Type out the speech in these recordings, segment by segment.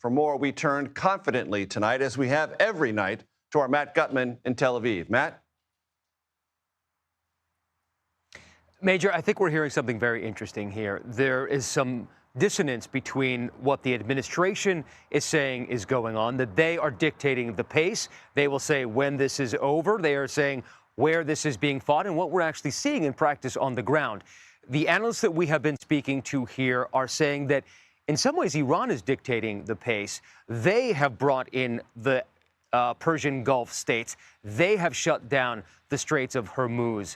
For more, we turn confidently tonight, as we have every night, to our Matt Gutman in Tel Aviv. Matt? Major, I think we're hearing something very interesting here. There is some dissonance between what the administration is saying is going on, that they are dictating the pace. They will say when this is over. They are saying where this is being fought and what we're actually seeing in practice on the ground. The analysts that we have been speaking to here are saying that in some ways Iran is dictating the pace. They have brought in the Persian Gulf states. They have shut down the Straits of Hormuz.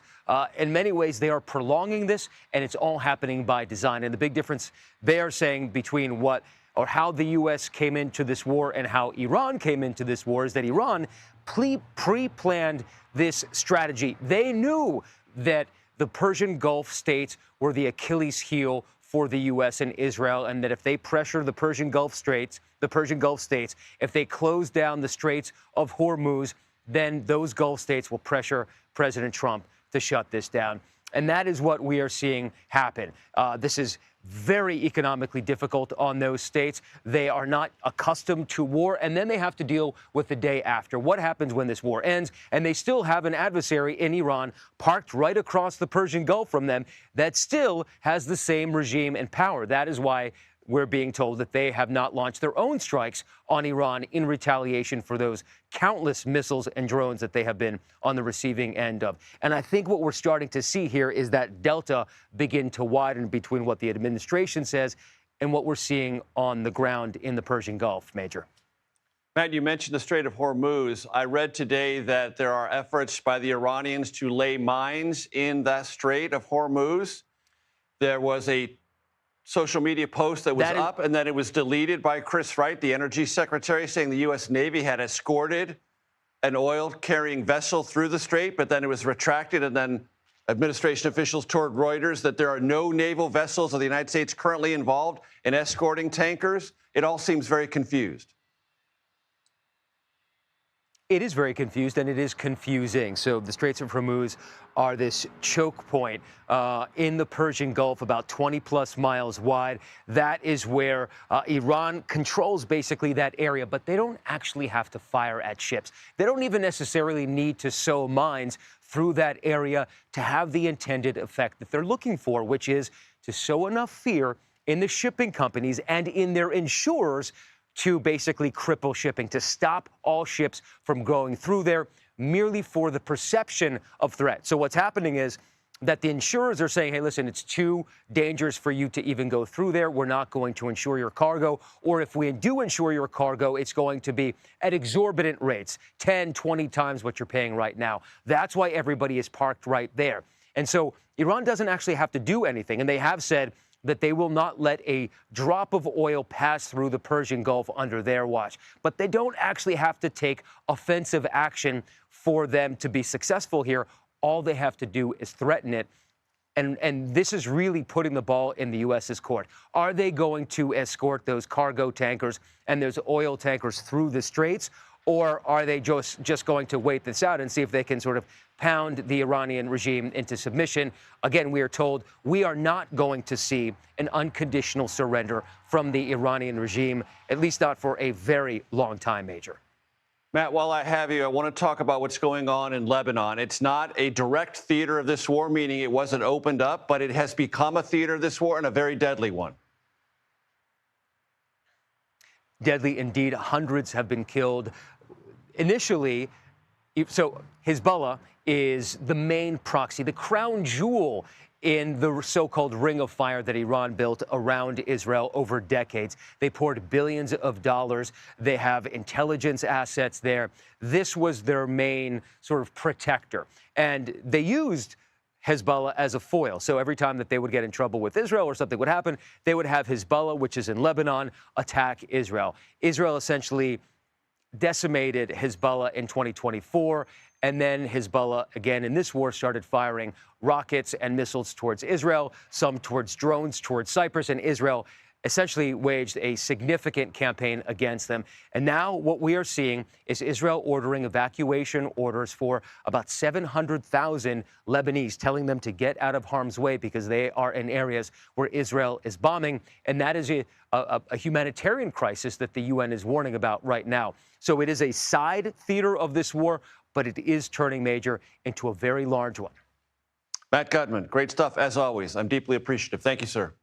In many ways, they are prolonging this, and it's all happening by design. And the big difference they are saying between what or how the U.S. came into this war and how Iran came into this war is that Iran pre-planned this strategy. They knew that the Persian Gulf states were the Achilles heel for the U.S. and Israel, and that if they pressure the Persian Gulf states, if they close down the Straits of Hormuz, then those Gulf states will pressure President Trump to shut this down. And that is what we are seeing happen. This is very economically difficult on those states. They are not accustomed to war, and then they have to deal with the day after. What happens when this war ends? And they still have an adversary in Iran parked right across the Persian Gulf from them that still has the same regime and power. That is why we're being told that they have not launched their own strikes on Iran in retaliation for those countless missiles and drones that they have been on the receiving end of. And I think what we're starting to see here is that delta begin to widen between what the administration says and what we're seeing on the ground in the Persian Gulf, Major. Matt, you mentioned the Strait of Hormuz. I read today that there are efforts by the Iranians to lay mines in that Strait of Hormuz. There was a social media post that was up, and then it was deleted by Chris Wright, the energy secretary, saying the U.S. Navy had escorted an oil-carrying vessel through the strait, but then it was retracted, and then administration officials told Reuters that there are no naval vessels of the United States currently involved in escorting tankers. It all seems very confused. It is very confused, and it is confusing. So the Straits of Hormuz are this choke point in the Persian Gulf, about 20-plus miles wide. That is where Iran controls basically that area, but they don't actually have to fire at ships. They don't even necessarily need to sow mines through that area to have the intended effect that they're looking for, which is to sow enough fear in the shipping companies and in their insurers to basically cripple shipping, to stop all ships from going through there merely for the perception of threat. So what's happening is that the insurers are saying, hey, listen, it's too dangerous for you to even go through there. We're not going to insure your cargo. Or if we do insure your cargo, it's going to be at exorbitant rates, 10, 20 times what you're paying right now. That's why everybody is parked right there. And so Iran doesn't actually have to do anything. And they have said that they will not let a drop of oil pass through the Persian Gulf under their watch. But they don't actually have to take offensive action for them to be successful here. All they have to do is threaten it. And this is really putting the ball in the U.S.'s court. Are they going to escort those cargo tankers and those oil tankers through the straits? Or are they just going to wait this out and see if they can sort of pound the Iranian regime into submission? Again, we are told we are not going to see an unconditional surrender from the Iranian regime, at least not for a very long time, Major. Matt, while I have you, I want to talk about what's going on in Lebanon. It's not a direct theater of this war, meaning it wasn't opened up, but it has become a theater of this war, and a very deadly one. Deadly indeed. Hundreds have been killed. Initially, so Hezbollah is the main proxy, the crown jewel in the so-called ring of fire that Iran built around Israel over decades. They poured billions of dollars. They have intelligence assets there. This was their main sort of protector. And they used Hezbollah as a foil. So every time that they would get in trouble with Israel or something would happen, they would have Hezbollah, which is in Lebanon, attack Israel. Israel essentially decimated Hezbollah in 2024, and then Hezbollah, again in this war, started firing rockets and missiles towards Israel, some towards drones towards Cyprus, and Israel essentially waged a significant campaign against them. And now what we are seeing is Israel ordering evacuation orders for about 700,000 Lebanese, telling them to get out of harm's way because they are in areas where Israel is bombing. And that is a humanitarian crisis that the UN is warning about right now. So it is a side theater of this war, but it is turning, Major, into a very large one. Matt Gutman, great stuff as always. I'm deeply appreciative. Thank you, sir.